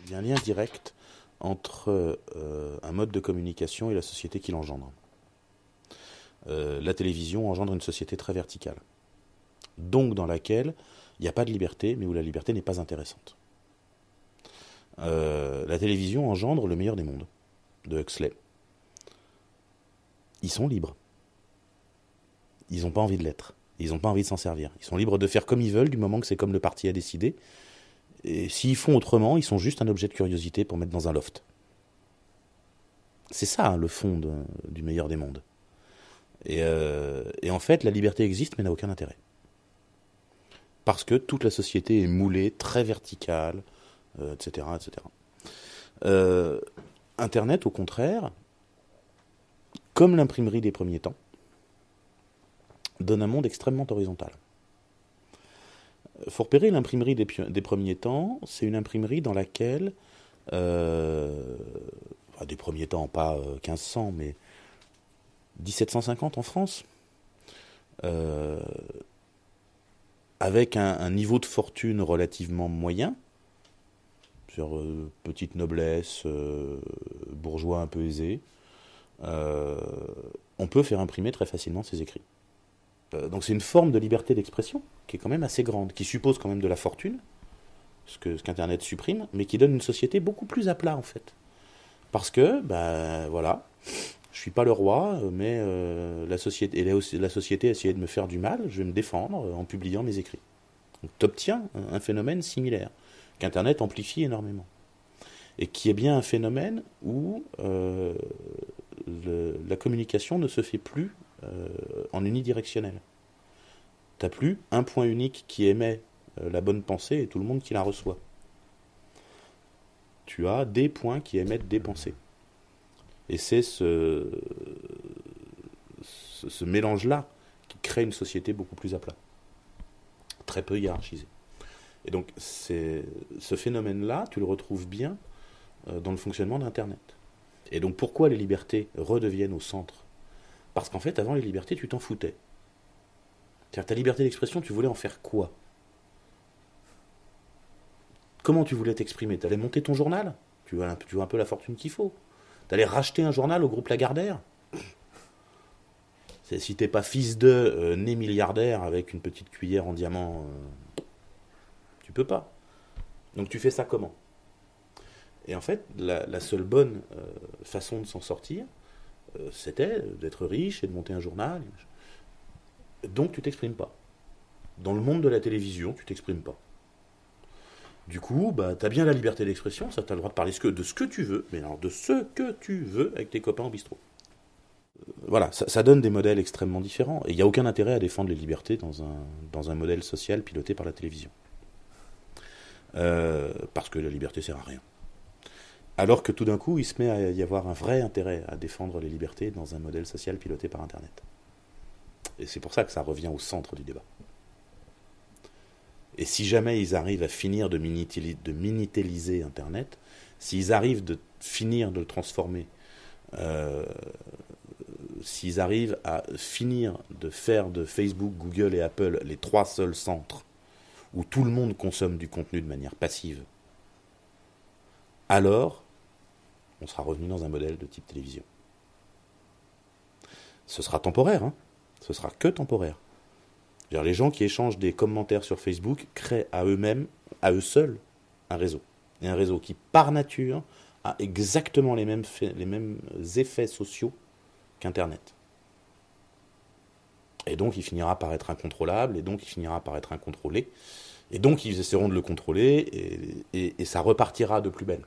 Il y a un lien direct entre un mode de communication et la société qui l'engendre. La télévision engendre une société très verticale, donc dans laquelle il n'y a pas de liberté, mais où la liberté n'est pas intéressante. La télévision engendre le meilleur des mondes, de Huxley. Ils sont libres. Ils n'ont pas envie de l'être. Ils n'ont pas envie de s'en servir. Ils sont libres de faire comme ils veulent, du moment que c'est comme le parti a décidé. Et s'ils font autrement, ils sont juste un objet de curiosité pour mettre dans un loft. C'est ça, hein, le fond du meilleur des mondes. Et en fait, la liberté existe, mais n'a aucun intérêt. Parce que toute la société est moulée, très verticale, etc., etc. Internet, au contraire, comme l'imprimerie des premiers temps, donne un monde extrêmement horizontal. Faut repérer l'imprimerie des premiers temps, c'est une imprimerie dans laquelle, des premiers temps, pas 1500, mais 1750 en France, avec un niveau de fortune relativement moyen, sur petite noblesse, bourgeois un peu aisé, on peut faire imprimer très facilement ses écrits. Donc c'est une forme de liberté d'expression qui est quand même assez grande, qui suppose quand même de la fortune, ce qu'Internet supprime, mais qui donne une société beaucoup plus à plat en fait. Parce que, voilà, je suis pas le roi, mais la société a essayé de me faire du mal, je vais me défendre en publiant mes écrits. Donc tu obtiens un phénomène similaire, qu'Internet amplifie énormément. Et qui est bien un phénomène où la communication ne se fait plus en unidirectionnel. Tu n'as plus un point unique qui émet la bonne pensée et tout le monde qui la reçoit. Tu as des points qui émettent des pensées. Et c'est ce mélange-là qui crée une société beaucoup plus à plat, très peu hiérarchisée. Et donc ce phénomène-là, tu le retrouves bien dans le fonctionnement d'Internet. Et donc pourquoi les libertés redeviennent au centre ? Parce qu'en fait, avant les libertés, tu t'en foutais. C'est-à-dire ta liberté d'expression, tu voulais en faire quoi ? Comment tu voulais t'exprimer ? T'allais monter ton journal ? Tu vois un peu la fortune qu'il faut. T'allais racheter un journal au groupe Lagardère ? Si t'es pas fils de né milliardaire avec une petite cuillère en diamant, tu peux pas. Donc tu fais ça comment ? Et en fait, la seule bonne façon de s'en sortir, c'était d'être riche et de monter un journal. Donc tu t'exprimes pas. Dans le monde de la télévision, tu t'exprimes pas. Du coup, t'as bien la liberté d'expression, ça t'as le droit de parler de ce que tu veux, mais alors de ce que tu veux avec tes copains au bistrot. Voilà, ça donne des modèles extrêmement différents. Et il n'y a aucun intérêt à défendre les libertés dans un modèle social piloté par la télévision. Parce que la liberté sert à rien. Alors que tout d'un coup, il se met à y avoir un vrai intérêt à défendre les libertés dans un modèle social piloté par Internet. Et c'est pour ça que ça revient au centre du débat. Et si jamais ils arrivent à finir de minitéliser Internet, s'ils arrivent de finir de le transformer, s'ils arrivent à finir de faire de Facebook, Google et Apple les trois seuls centres où tout le monde consomme du contenu de manière passive, alors on sera revenu dans un modèle de type télévision. Ce sera temporaire, hein. Ce sera que temporaire. C'est-à-dire, les gens qui échangent des commentaires sur Facebook créent à eux-mêmes, à eux seuls, un réseau. Et un réseau qui, par nature, a exactement les mêmes effets sociaux qu'Internet. Et donc, il finira par être incontrôlable, et donc, il finira par être incontrôlé. Et donc, ils essaieront de le contrôler, et ça repartira de plus belle.